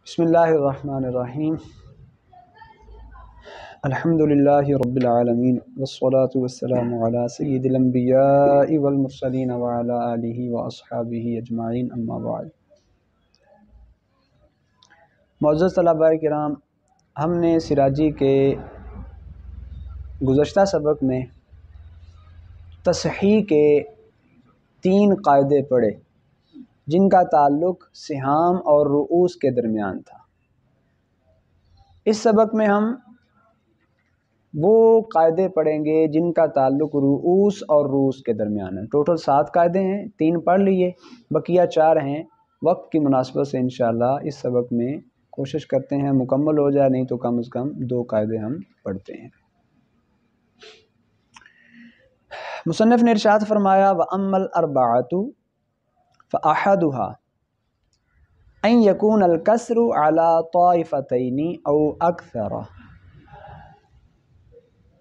بسم اللہ الرحمن الرحیم الحمدللہ رب العالمین والصلاة والسلام علی سید الانبیاء والمرسلین وعلی آلہ واصحابہ اجمعین اما بعد۔ معزز طلباء کرام، ہم نے سراجی کے گزشتہ سبق میں تصحیح کے 3 قاعدے پڑھے جن کا تعلق سہام اور رؤوس کے درمیان تھا۔ اس سبق میں ہم وہ قاعدے پڑھیں گے جن کا تعلق رؤوس اور رؤوس کے درمیان ہے۔ ٹوٹل 7 قاعدے ہیں، 3 پڑھ لیے، بقیہ 4 ہیں۔ وقت کی مناسبت سے انشاءاللہ اس سبق میں کوشش کرتے ہیں مکمل ہو جائے، نہیں تو کم از کم 2 قاعدے ہم پڑھتے ہیں۔ مصنف نے ارشاد فرمایا وَأَمَّا الْأَرْبَعَةُ فَأَحَدُهَا أَن يَكُونَ الْكَسْرُ عَلَى طَائِفَتَيْنِ أَوْ أَكْثَرَ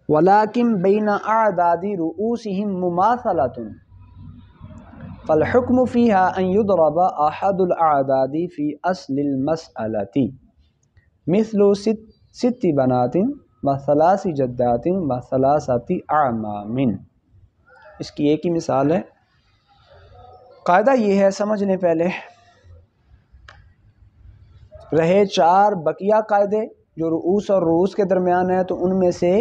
وَلَكِنْ بَيْنَ أَعْدَادِ رُؤُوسِهِمْ مُمَاثَلَةٌ فَالْحُكْمُ فِيهَا أَن يُضْرَبَ أَحَدُ الْأَعْدَادِ فِي أَصْلِ الْمَسْأَلَةِ مِثْلُ 6 بنات و3 جدات و3 أعمام۔ اس کی ایک ہی مثال ہے۔ قاعدہ یہ ہے، سمجھ لیں پہلے، رہے 4 بقیہ قاعدے جو رؤوس اور رؤوس کے درمیان ہیں، تو ان میں سے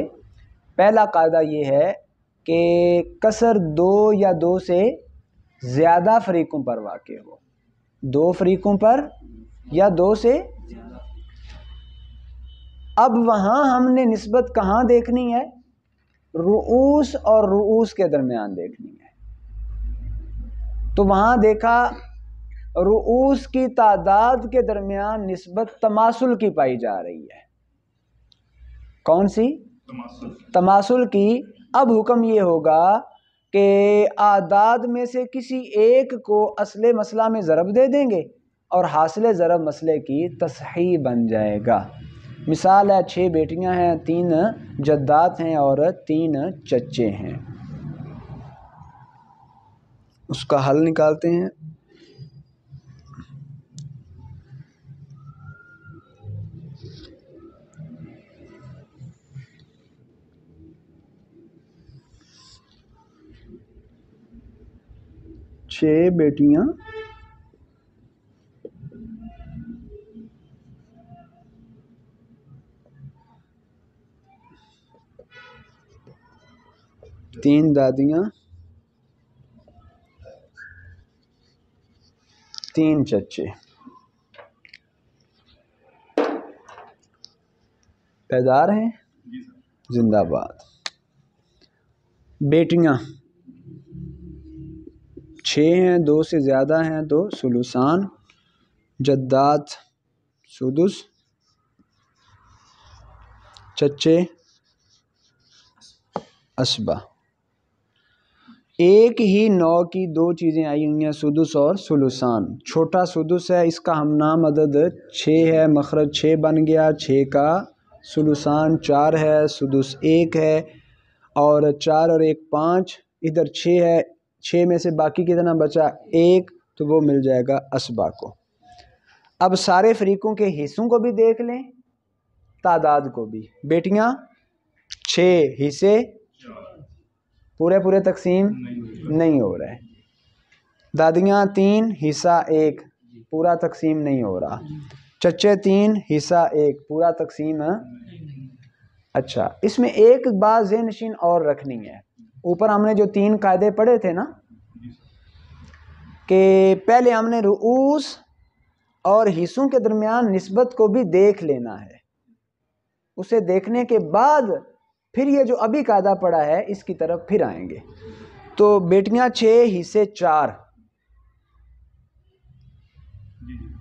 پہلا قاعدہ یہ ہے کہ کسر 2 یا 2 سے زیادہ فریقوں پر واقع ہو، 2 فریقوں پر یا 2 سے۔ اب وہاں ہم نے نسبت کہاں دیکھنی ہے؟ رؤوس اور رؤوس کے درمیان دیکھنی ہے۔ تو وہاں دیکھا رؤوس کی تعداد کے درمیان نسبت تماثل کی پائی جا رہی ہے۔ کون سی؟ تماثل کی۔ اب حکم یہ ہوگا کہ اعداد میں سے کسی ایک کو اصل مسئلہ میں ضرب دے دیں گے اور حاصل ضرب مسئلے کی تصحیح بن جائے گا۔ مثال ہے 6 بیٹیاں ہیں، 3 جدات ہیں اور 3 چچے ہیں۔ اس کا حل نکالتے ہیں۔ چھ بیٹیاں، 3 دادیاں، 3 چچے۔ بیدار ہیں؟ زندہ باد۔ بیٹیاں 6 ہیں، 2 سے زیادہ ہیں تو ثلثان، جدات سدس، چچے اسبا۔ ایک ہی نوع کی 2 چیزیں آئی ہوئی ہیں، سدس اور ثلثان۔ چھوٹا سدس ہے، اس کا ہم نام عدد 6 ہے، مخرج 6 بن گیا، 6 کا ثلثان 4 ہے، سدس 1 ہے، اور 4 اور 1 5، ادھر 6 ہے، 6 میں سے باقی کتنا بچا؟ 1، تو وہ مل جائے گا اسبا کو۔ اب سارے فریقوں کے حصوں کو بھی دیکھ لیں، تعداد کو بھی۔ بیٹیاں 6 حصے پورے تقسیم نہیں ہو رہے، دادیاں 3 حصہ 1 پورا تقسیم نہیں ہو رہا، چچے 3 حصہ 1 پورا تقسیم۔ اچھا، اس میں ایک بات ذہن نشین اور رکھنی ہے۔ اوپر ہم نے جو 3 قاعدے پڑھے تھے نا، کہ پہلے ہم نے رؤوس اور حصوں کے درمیان نسبت کو بھی دیکھ لینا ہے، اسے دیکھنے کے بعد پھر یہ جو ابھی قاعدہ پڑا ہے اس کی طرف پھر آئیں گے۔ تو بیٹیاں 6 حصے 4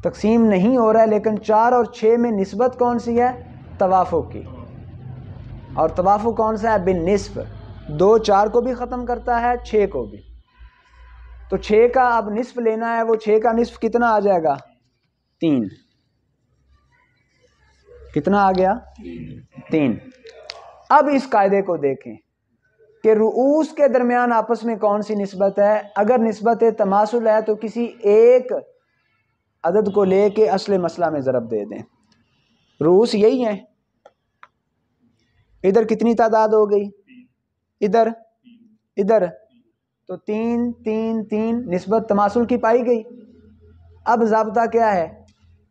تقسیم نہیں ہو رہا ہے، لیکن 4 اور 6 میں نسبت کون سی ہے؟ توافق کی۔ اور توافق کون سا ہے؟ بالنصف۔ 2 4 کو بھی ختم کرتا ہے، 6 کو بھی۔ تو 6 کا اب نصف لینا ہے، وہ 6 کا نصف کتنا آ جائے گا؟ 3۔ کتنا آ گیا؟ 3۔ اب اس قاعدے کو دیکھیں کہ رؤوس کے درمیان آپس میں کون سی نسبت ہے۔ اگر نسبت تماثل ہے تو کسی ایک عدد کو لے کے اصل مسئلہ میں ضرب دے دیں. رؤوس یہی ہیں. ادھر کتنی تعداد ہو گئی؟ ادھر تو 3 3 3 نسبت تماثل کی پائی گئی. اب ضابطہ کیا ہے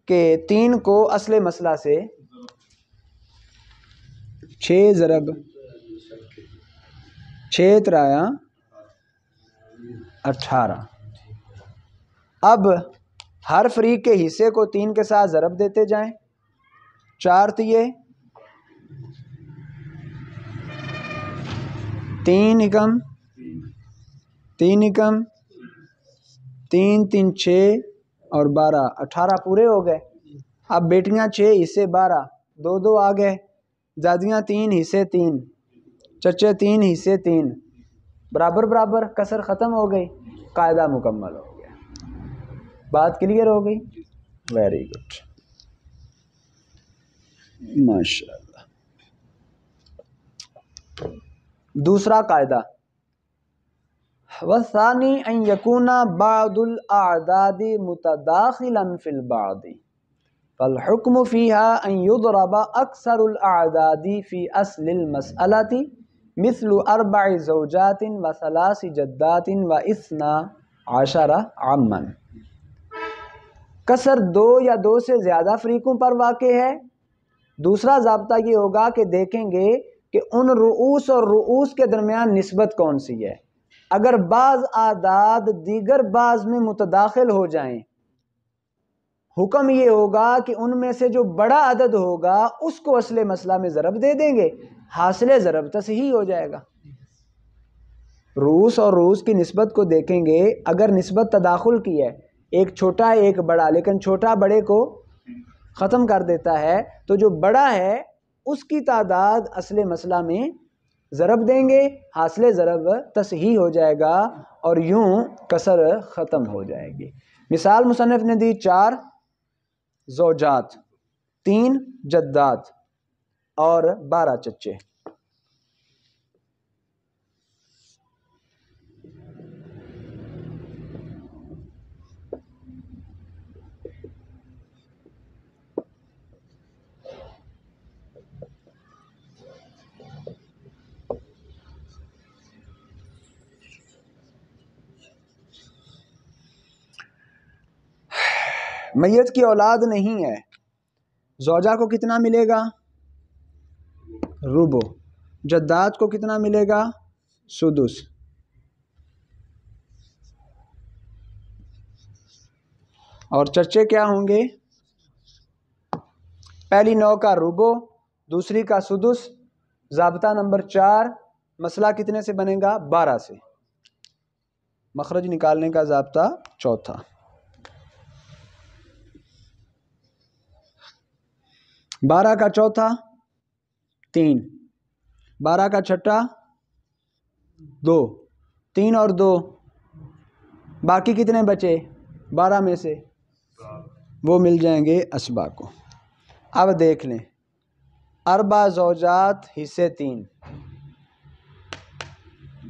کہ 3 کو اصل مسئلہ سے 6 ضرب 6 ترایا 18. اب ہر فریق کے حصے کو 3 کے ساتھ ضرب دیتے جائیں. 4 تیے 3 اکم 3 اکم 3 3 6 اور 12 18 پورے ہو گئے. اب بیٹیاں 6 حصے 12 2 2 آ گئے. دادیاں 3 حصے 3 چچے 3 حصے 3 برابر برابر. کسر ختم ہو گئی. قاعدہ مکمل ہو گیا. بات کلیئر ہو گئی؟ ویری گڈ، ماشاء اللہ. دوسرا قاعدہ، والثانی ان یکون بعض الاعداد متداخلا فی البعض فالحکم فیها ان یضرب اکثر الاعداد فی اصل المسألة مثل 4 زوجات و 3 جدات و 12 عما. کسر 2 یا 2 سے زیادہ فریقوں پر واقع ہے. دوسرا ضابطہ یہ ہوگا کہ دیکھیں گے کہ ان رؤوس اور رؤوس کے درمیان نسبت کون سی ہے. اگر بعض اعداد دیگر بعض میں متداخل ہو جائیں، حکم یہ ہوگا کہ ان میں سے جو بڑا عدد ہوگا اس کو اصل مسئلہ میں ضرب دے دیں گے، حاصل ضرب تصحیح ہو جائے گا. رؤوس اور رؤوس کی نسبت کو دیکھیں گے. اگر نسبت تداخل کی ہے، ایک چھوٹا ہے ایک بڑا، لیکن چھوٹا بڑے کو ختم کر دیتا ہے، تو جو بڑا ہے اس کی تعداد اصل مسئلہ میں ضرب دیں گے، حاصل ضرب تصحیح ہو جائے گا اور یوں کسر ختم ہو جائے گی. مثال مصنف نے دی 4 زوجات، 3 جدات اور 12 چچے. میت کی اولاد نہیں ہے، زوجہ کو کتنا ملے گا؟ ربع. جدات کو کتنا ملے گا؟ سدس. اور چچے کیا ہوں گے؟ پہلی نوع کا ربع، دوسری کا سدس. ضابطہ نمبر 4، مسئلہ کتنے سے بنے گا؟ 12 سے. مخرج نکالنے کا ضابطہ چوتھا. بارہ کا چوتھا 3، 12 کا چھٹا 2، 3 اور 2، باقی کتنے بچے 12 میں سے؟ وہ مل جائیں گے اسبا کو. اب دیکھ لیں، 4 زوجات حصے 3،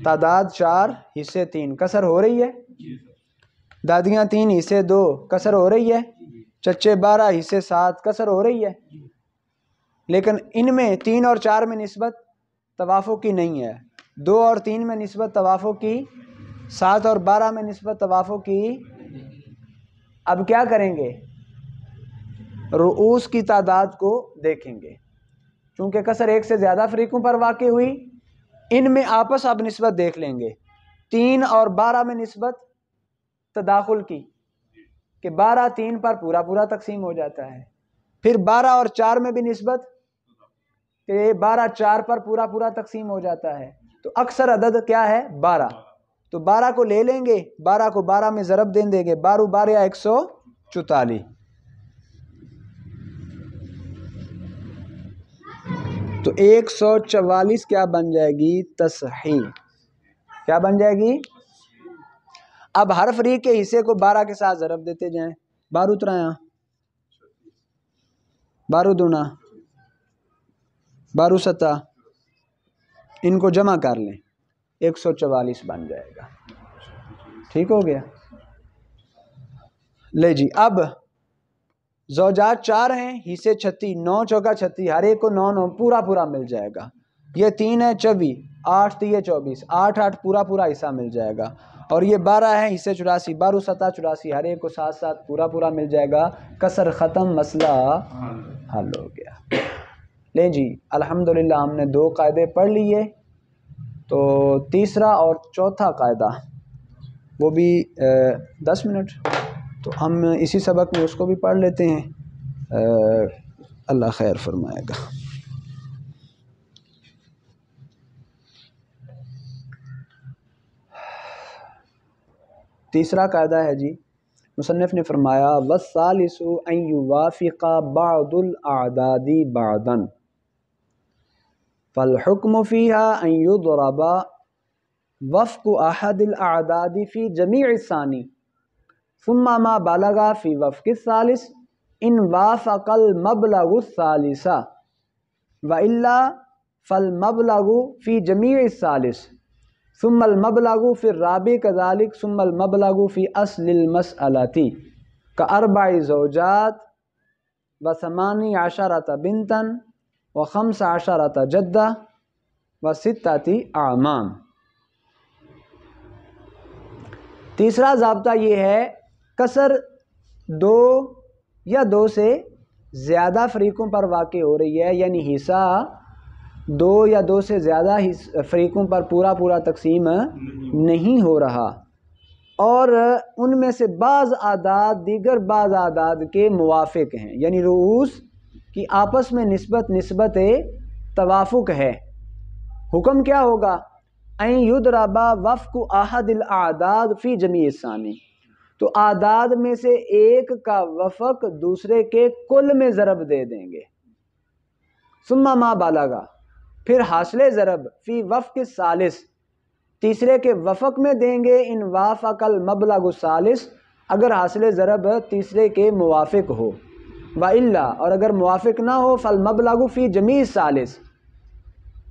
تعداد 4 حصے 3، کسر ہو رہی ہے. دادیاں 3 حصے 2، کسر ہو رہی ہے. چچے 12 حصے 7، کسر ہو رہی ہے. لیکن ان میں 3 اور 4 میں نسبت توافق کی نہیں ہے، 2 اور 3 میں نسبت توافق کی، 7 اور 12 میں نسبت توافق کی. اب کیا کریں گے؟ رؤوس کی تعداد کو دیکھیں گے. چونکہ کسر 1 سے زیادہ فریقوں پر واقع ہوئی، ان میں آپس اب نسبت دیکھ لیں گے. 3 اور 12 میں نسبت تداخل کی کہ 12 3 پر پورا پورا تقسیم ہو جاتا ہے. پھر 12 اور 4 میں بھی نسبت کہ 12 4 پر پورا پورا تقسیم ہو جاتا ہے. تو اکثر عدد کیا ہے؟ 12. تو 12 کو لے لیں گے، 12 کو 12 میں ضرب دیں گے، 12 12 144. تو 144 کیا بن جائے گی؟ تصحیح. کیا بن جائے گی؟ اب ہر فریق کے حصے کو 12 کے ساتھ ضرب دیتے جائیں. 12 ترایاں 12 دونا 12 ستا، ان کو جمع کر لیں، 144 بن جائے گا. ٹھیک ہو گیا؟ لے جی. اب زوجات 4 ہیں، حصے 36، 9 چوکا 36، ہر ایک کو 9 9 پورا پورا مل جائے گا۔ یہ 3 ہے 24، 8 3 24، 8 8 پورا پورا حصہ مل جائے گا۔ اور یہ 12 ہے حصے 84، 12 7 84، ہر ایک کو 7 7 پورا پورا مل جائے گا۔ کسر ختم، مسئلہ حل ہو گیا۔ لیں جی الحمدللہ ہم نے 2 قاعدے پڑھ لیے، تو تیسرا اور چوتھا قاعدہ وہ بھی 10 منٹ، تو ہم اسی سبق میں اس کو بھی پڑھ لیتے ہیں، اللہ خیر فرمائے گا۔ تیسرا قاعدہ ہے جی، مصنف نے فرمایا والثالث ان یوافق بعض الاعداد بعضا فالحکم فیها ان یضرب وفق احد الاعداد فی جمیع الثانی ثم ما بلغ فی وفق الثالث ان وافق المبلغ الثالث والا فالمبلغ فی جمیع الثالث ثم المبلغ فی الرابع كذلك ثم المبلغ فی اصل المسألة كأربع زوجات و18 بنتا و15 جدہ و6 اعمام۔ تیسرا ضابطہ یہ ہے، کسر 2 یا 2 سے زیادہ فریقوں پر واقع ہو رہی ہے، یعنی حصہ 2 یا 2 سے زیادہ فریقوں پر پورا پورا تقسیم نہیں ہو رہا، اور ان میں سے بعض اعداد دیگر بعض اعداد کے موافق ہیں، یعنی رؤوس کی آپس میں نسبت توافق ہے۔ حکم کیا ہوگا؟ این یضرب وفق احد الاعداد فی جمیع الثانی، تو اعداد میں سے ایک کا وفق دوسرے کے کل میں ضرب دے دیں گے۔ ثم ما بالغا، پھر حاصل ضرب فی وفق الثالث، تیسرے کے وفق میں دیں گے، ان وافق المبلغ الثالث، اگر حاصل ضرب تیسرے کے موافق ہو، والا، اور اگر موافق نہ ہو، فالمبلغ فی جمیع الثالث،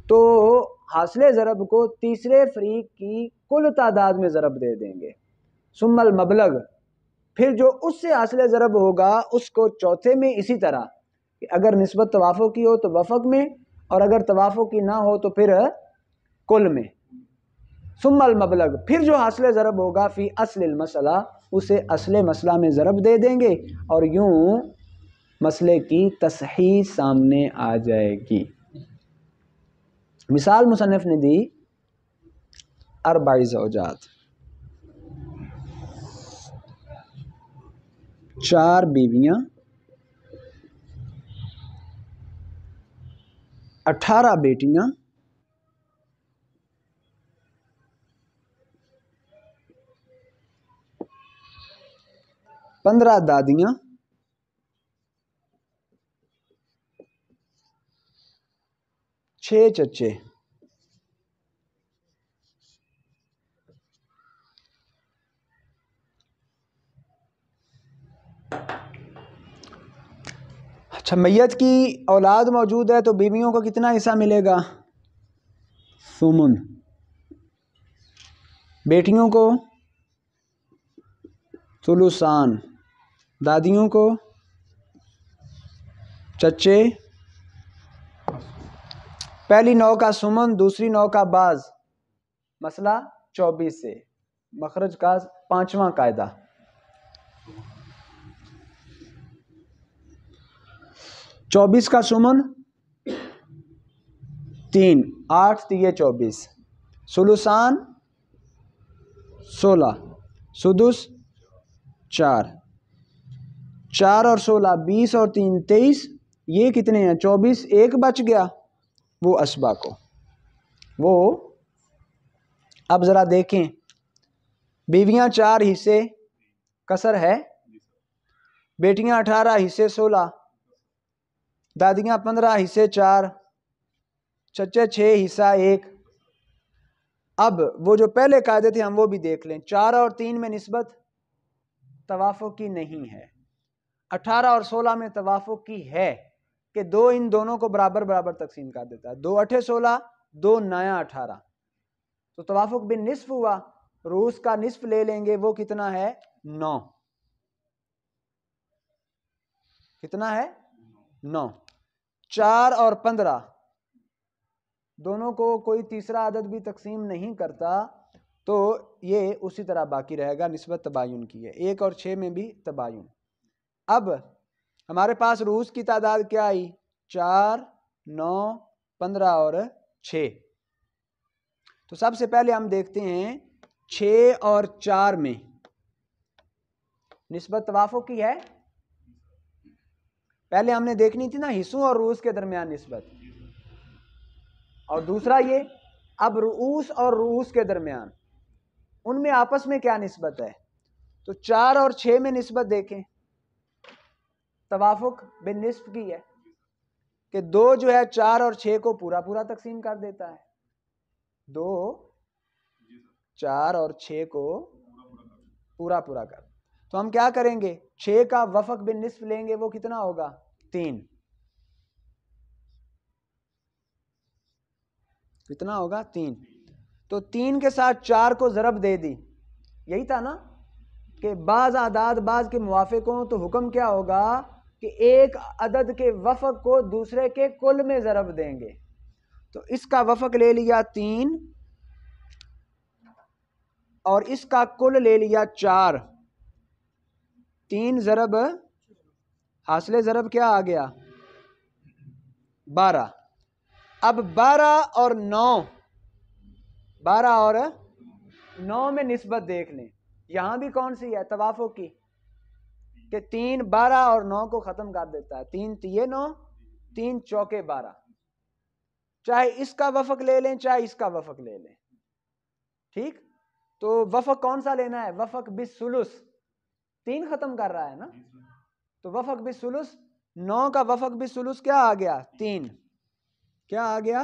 تو حاصل ضرب کو تیسرے فریق کی کل تعداد میں ضرب دے دیں گے۔ ثم المبلغ، پھر جو اس سے حاصل ضرب ہوگا اس کو چوتھے میں اسی طرح کہ اگر نسبت توافق کی ہو تو وفق میں، اور اگر توافق کی نہ ہو تو پھر کل میں۔ ثم المبلغ، پھر جو حاصل ضرب ہوگا فی اصل المسئلہ، اسے اصل مسئلہ میں ضرب دے دیں گے، اور یوں مسئلے کی تصحیح سامنے آ جائے گی۔ مثال مصنف نے دی 4 زوجات، 4 بیویاں، 18 بیٹیاں، 15 دادیاں، 6 چچے۔ اچھا، میت کی اولاد موجود ہے تو بیویوں کو کتنا حصہ ملے گا؟ ثمن۔ بیٹیوں کو ثلثان، دادیوں کو چچے، پہلی نوع کا ثمن، دوسری نوع کا باز، مسئلہ 24 سے، مخرج کا 5واں قاعدہ۔ چوبیس کا ثمن 3، 8 3 24، ثلثان 16، سدس 4، 4 اور 16 20 اور 3 23، یہ کتنے ہیں؟ 24۔ ایک بچ گیا وہ اسبا کو، وہ اب ذرا دیکھیں، بیویاں 4 حصے کسر ہے، بیٹیاں 18 حصے 16، دادیاں 15 حصے 4، چچے 6 حصہ 1۔ اب وہ جو پہلے قاعدے تھے ہم وہ بھی دیکھ لیں۔ 4 اور 3 میں نسبت توافق کی نہیں ہے، 18 اور 16 میں توافق کی ہے کہ 2 ان دونوں کو برابر برابر تقسیم کر دیتا ہے، 2 8 16، 2 9 18، تو توافق بن نصف ہوا، رؤوس کا نصف لے لیں گے، وہ کتنا ہے؟ 9۔ کتنا ہے 9. 4 اور 15 دونوں کو کوئی تیسرا عدد بھی تقسیم نہیں کرتا تو یہ اسی طرح باقی رہے گا، نسبت تباین کی ہے. 1 اور 6 میں بھی تباین. اب ہمارے پاس رؤوس کی تعداد کیا آئی؟ 4 9 15 اور 6. تو سب سے پہلے ہم دیکھتے ہیں 6 اور 4 میں نسبت توافق کی ہے. پہلے ہم نے دیکھنی تھی نا حصوں اور رؤوس کے درمیان نسبت، اور دوسرا یہ اب رؤوس اور رؤوس کے درمیان ان میں آپس میں کیا نسبت ہے. تو 4 اور 6 میں نسبت دیکھیں، توافق بالنصف کی ہے کہ 2 جو ہے 4 اور 6 کو پورا پورا تقسیم کر دیتا ہے. 2 4 اور 6 کو پورا پورا کر. تو ہم کیا کریں گے؟ 6 کا وفق بالنصف لیں گے، وہ کتنا ہوگا؟ 3. کتنا ہوگا؟ 3. تو 3 کے ساتھ 4 کو ضرب دے دی. یہی تھا نا کہ بعض اعداد بعض کے موافق ہوں تو حکم کیا ہوگا کہ ایک عدد کے وفق کو دوسرے کے کل میں ضرب دیں گے. تو اس کا وفق لے لیا 3 اور اس کا کل لے لیا 4. 3 ضرب حاصل ضرب کیا آ گیا؟ 12. اب 12 اور 9 میں نسبت دیکھ لیں. یہاں بھی کون سی ہے؟ توافق کی، کہ 3 12 اور 9 کو ختم کر دیتا ہے. 3 تیے 9 3 چوکے 12. چاہے اس کا وفق لے لیں چاہے اس کا وفق لے لیں. ٹھیک، تو وفق کون سا لینا ہے؟ وفق بالثلث. 3 ختم کر رہا ہے نا، تو وفق بالثلث. 9 کا وفق بالثلث کیا آ گیا؟ 3. کیا آ گیا؟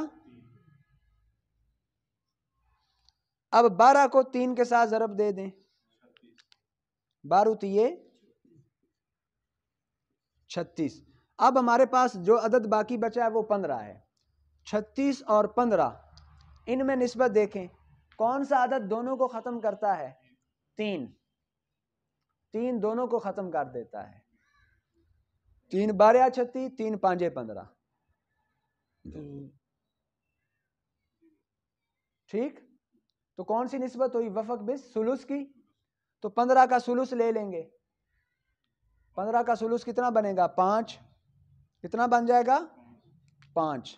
اب 12 کو 3 کے ساتھ ضرب دے دیں. 12 تیے 36. اب ہمارے پاس جو عدد باقی بچا ہے وہ 15 ہے. 36 اور 15 ان میں نسبت دیکھیں، کون سا عدد دونوں کو ختم کرتا ہے؟ 3. 3 دونوں کو ختم کر دیتا ہے. 3 12 36 3 5 15. ٹھیک، تو کون سی نسبت ہوئی؟ وفق بالثلث کی. تو 15 کا ثلث لے لیں گے. 15 کا ثلث کتنا بنے گا؟ 5. کتنا بن جائے گا؟ 5.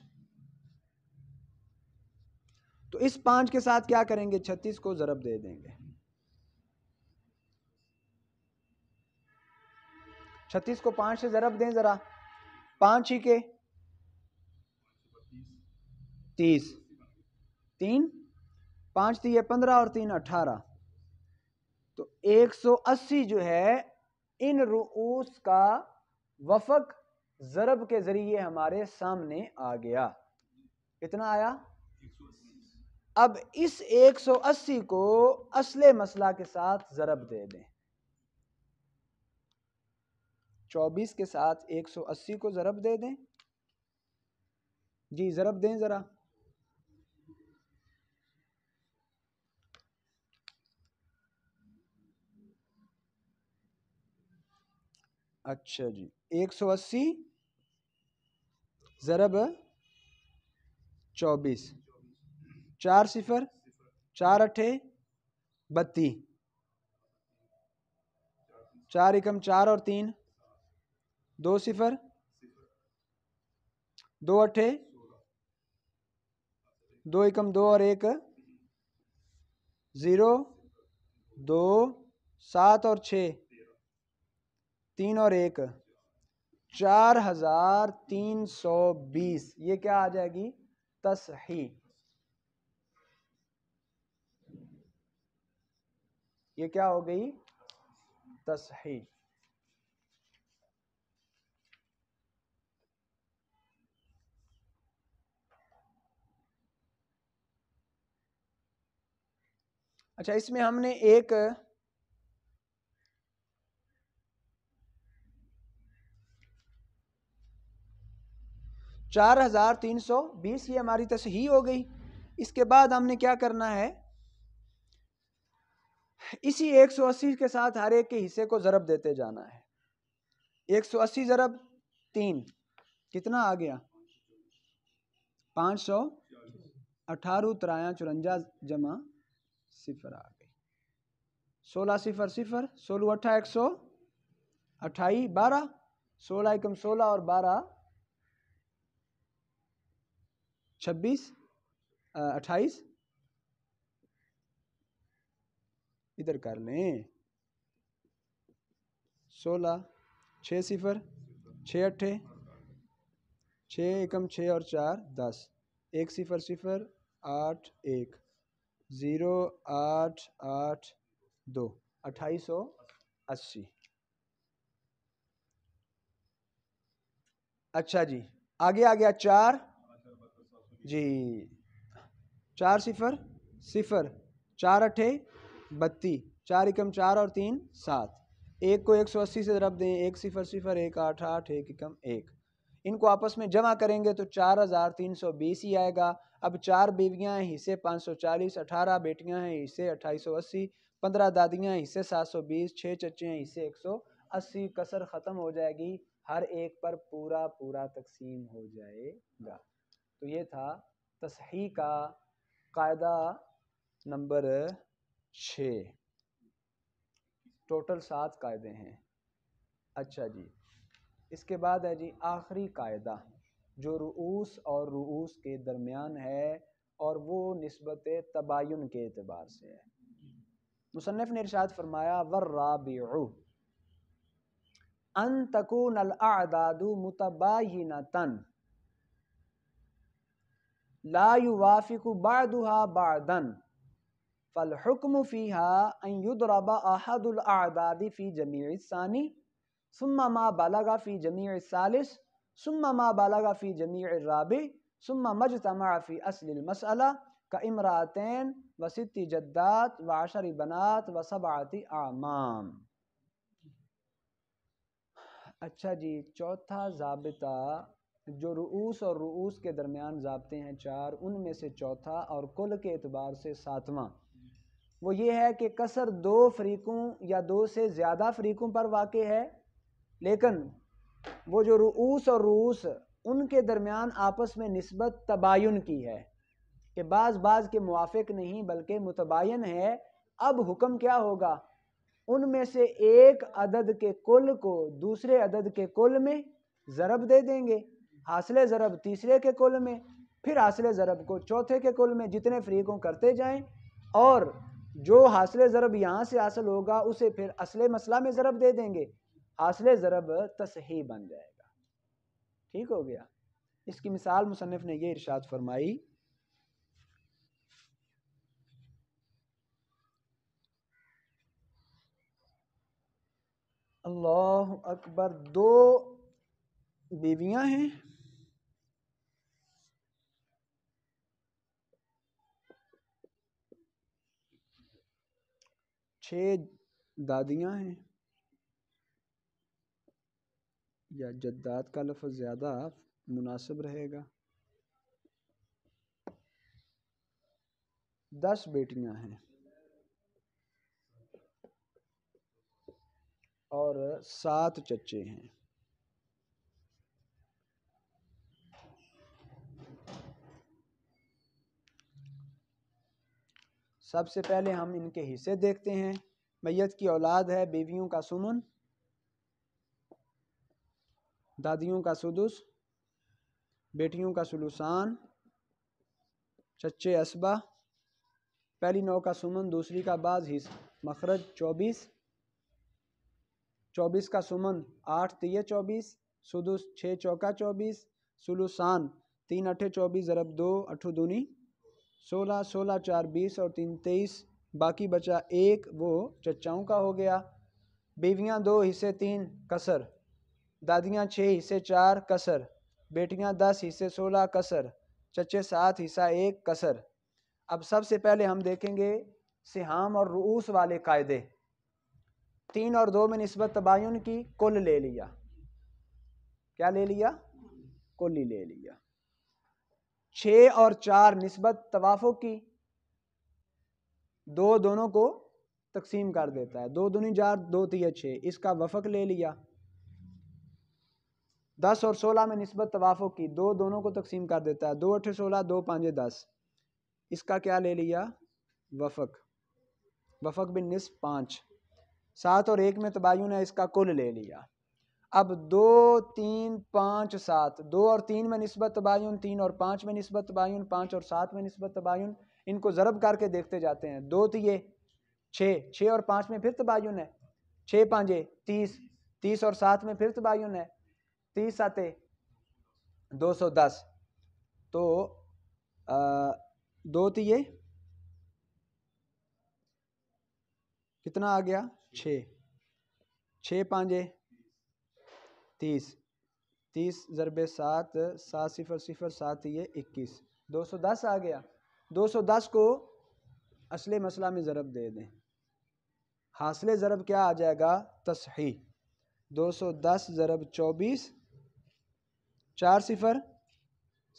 تو اس 5 کے ساتھ کیا کریں گے؟ 36 کو ضرب دے دیں گے. 36 کو 5 سے ضرب دیں ذرا. 5 ہی کے 30. 3 5 تیے 15 اور 3 18. تو 180 جو ہے ان رؤوس کا وفق ضرب کے ذریعے ہمارے سامنے آ گیا. کتنا آیا؟ اب اس 180 کو اصل مسئلہ کے ساتھ ضرب دے دیں. 24 کے ساتھ 180 کو ضرب دے دیں. جی ضرب دیں ذرا. اچھا جی، 180 ضرب 24. 4 صفر 4 اٹھے 32. 4 ایکم 4 اور 3 2 صفر 2 اٹھے 2 ایکم 2 اور 1 0 2 7 اور 6 3 اور 1 4320. یہ کیا آ جائے گی؟ تصحیح. یہ کیا ہو گئی؟ تصحیح. اچھا، اس میں ہم نے ایک $4,320 یہ ہماری تصحیح ہو گئی. اس کے بعد ہم نے کیا کرنا ہے؟ اسی 180 کے ساتھ ہر ایک کے حصے کو ضرب دیتے جانا ہے. 180 ضرب 3 کتنا آ گیا؟ 518 ترایاں 54 جمع صفر آ گئی. 16 صفر صفر 16 اٹھا 128 12 16 ایکم 16 اور 12 26 28 ادھر کر لیں 16 6 صفر 6 اٹھے 6 ایکم 6 اور 4 10 1 صفر صفر 8 1 0 8 8 2 2880. اچھا جی آگے آ گیا 4 جی 4 صفر صفر 4 اٹھے 32 4 ایکم 4 اور 3 7 1 کو 180 سے ضرب دیں 1 صفر صفر 1 8 8 1 ایکم 1. ان کو آپس میں جمع کریں گے تو 4320 ہی آئے گا. اب 4 بیویاں ہیں حصے 540 18 بیٹیاں ہیں حصے 2880 15 دادیاں ہیں حصے 720 6 چچے ہیں حصے 180. کسر ختم ہو جائے گی ہر ایک پر پورا پورا تقسیم ہو جائے گا. تو یہ تھا تصحیح کا قاعدہ نمبر 6. ٹوٹل 7 قاعدے ہیں. اچھا جی اس کے بعد ہے جی آخری قاعدہ جو رؤوس اور رؤوس کے درمیان ہے اور وہ نسبت تباین کے اعتبار سے ہے. مصنف نے ارشاد فرمایا والرابع ان تکون الاعداد متباینۃ لا يوافق بعضها بعضا فالحكم فيها ان يضرب احد الاعداد في جميع الثاني ثم ما بلغ في جميع الثالث ثم ما بلغ في جميع الرابع ثم ما اجتمع في اصل المسألة كامرأتين وست جدات وعشر بنات وسبعة اعمام. اچھا جی چوتھا ضابطہ جو رؤوس اور رؤوس کے درمیان ضابطے ہیں 4 ان میں سے چوتھا اور کل کے اعتبار سے 7واں وہ یہ ہے کہ کسر 2 فریقوں یا 2 سے زیادہ فریقوں پر واقع ہے لیکن وہ جو رؤوس اور رؤوس ان کے درمیان آپس میں نسبت تباین کی ہے کہ بعض کے موافق نہیں بلکہ متباین ہے. اب حکم کیا ہوگا؟ ان میں سے ایک عدد کے کل کو دوسرے عدد کے کل میں ضرب دے دیں گے حاصل ضرب تیسرے کے کل میں پھر حاصل ضرب کو چوتھے کے کل میں جتنے فریقوں کرتے جائیں اور جو حاصل ضرب یہاں سے حاصل ہوگا اسے پھر اصل مسئلہ میں ضرب دے دیں گے حاصل ضرب تصحیح بن جائے گا. ٹھیک ہو گیا. اس کی مثال مصنف نے یہ ارشاد فرمائی اللہ اکبر 2 بیویاں ہیں 6 دادیاں ہیں یا جدات کا لفظ زیادہ مناسب رہے گا 10 بیٹیاں ہیں اور 7 چچے ہیں. سب سے پہلے ہم ان کے حصے دیکھتے ہیں. میت کی اولاد ہے بیویوں کا سمن دادیوں کا سدس بیٹیوں کا ثلثان چچے اسبا پہلی نوع کا سمن دوسری کا بعض حصہ مخرج 24 کا سمن 8 تیے 24 سدس 6 چوکا 24 ثلثان 3 اٹھے 24 ضرب 2 اٹھو دونی 16 16 4 20 اور 3 23 باقی بچا 1 وہ چچاؤں کا ہو گیا. بیویاں 2 حصے 3 کسر دادیاں 6 حصے 4 کسر بیٹیاں 10 حصے 16 کسر چچے 7 حصہ 1 کسر. اب سب سے پہلے ہم دیکھیں گے سہام اور رؤوس والے قاعدے 3 اور 2 میں نسبت تباین کی کل لے لیا کیا لے لیا کل ہی لے لیا 6 اور 4 نسبت توافق کی 2 دونوں کو تقسیم کر دیتا ہے 2 دونی 4 2 تیے 6 اس کا وفق لے لیا 10 اور 16 میں نسبت توافق کی، دونوں کو تقسیم کر دیتا ہے، 2 8 16 2 5 10، اس کا کیا لے لیا؟ وفق بالنصف 5، 7 اور 1 میں تباین ہے، اس کا کل لے لیا۔ اب 2 3 5 7، 2 اور 3 میں نسبت تباین، 3 اور 5 میں نسبت تباین، 5 اور 7 میں نسبت تباین، ان کو ضرب کر کے دیکھتے جاتے ہیں۔ 2 تیے 6، 6 اور 5 میں پھر تباین ہے، 6 5 30، 30 اور 7 میں پھر تباین ہے، 30 7 210، تو 2 تیے کتنا آ گیا؟ 6، 6 5 30، 30 ضرب 7، 7 0 0 7 یہ 21، 210 آ گیا۔ 210 کو اصل مسئلہ میں ضرب دے دیں، حاصل ضرب کیا آ جائے گا؟ تصحیح۔ 210 ضرب 24، 4 0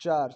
4،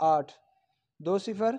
8، 2 0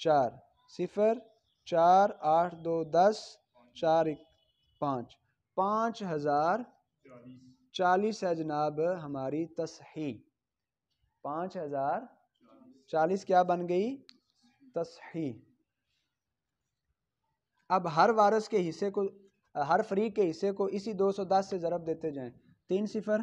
4، 0 4 8 2 10، 4 5، 5040 ہے جناب ہماری تصحیح۔ 5040 کیا بن گئی؟ تصحیح۔ اب ہر وارث کے حصے کو، ہر فریق کے حصے کو اسی 210 سے ضرب دیتے جائیں۔ 3 0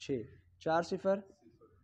6، 4 0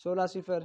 16 0،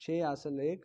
6 حاصل 1،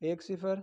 1 0،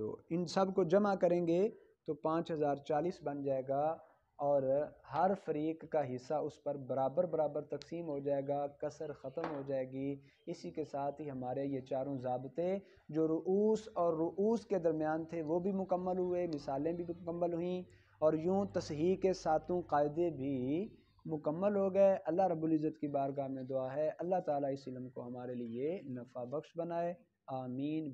2، ان سب کو جمع کریں گے تو 5040 بن جائے گا، اور ہر فریق کا حصہ اس پر برابر برابر تقسیم ہو جائے گا، کسر ختم ہو جائے گی۔ اسی کے ساتھ ہی ہمارے یہ چاروں ضابطے جو رؤوس اور رؤوس کے درمیان تھے وہ بھی مکمل ہوئے، مثالیں بھی مکمل ہوئیں، اور یوں تصحیح کے ساتوں قاعدے بھی مکمل ہو گئے۔ اللہ رب العزت کی بارگاہ میں دعا ہے اللہ تعالیٰ اس علم کو ہمارے لیے نفع بخش بنائے، آمین۔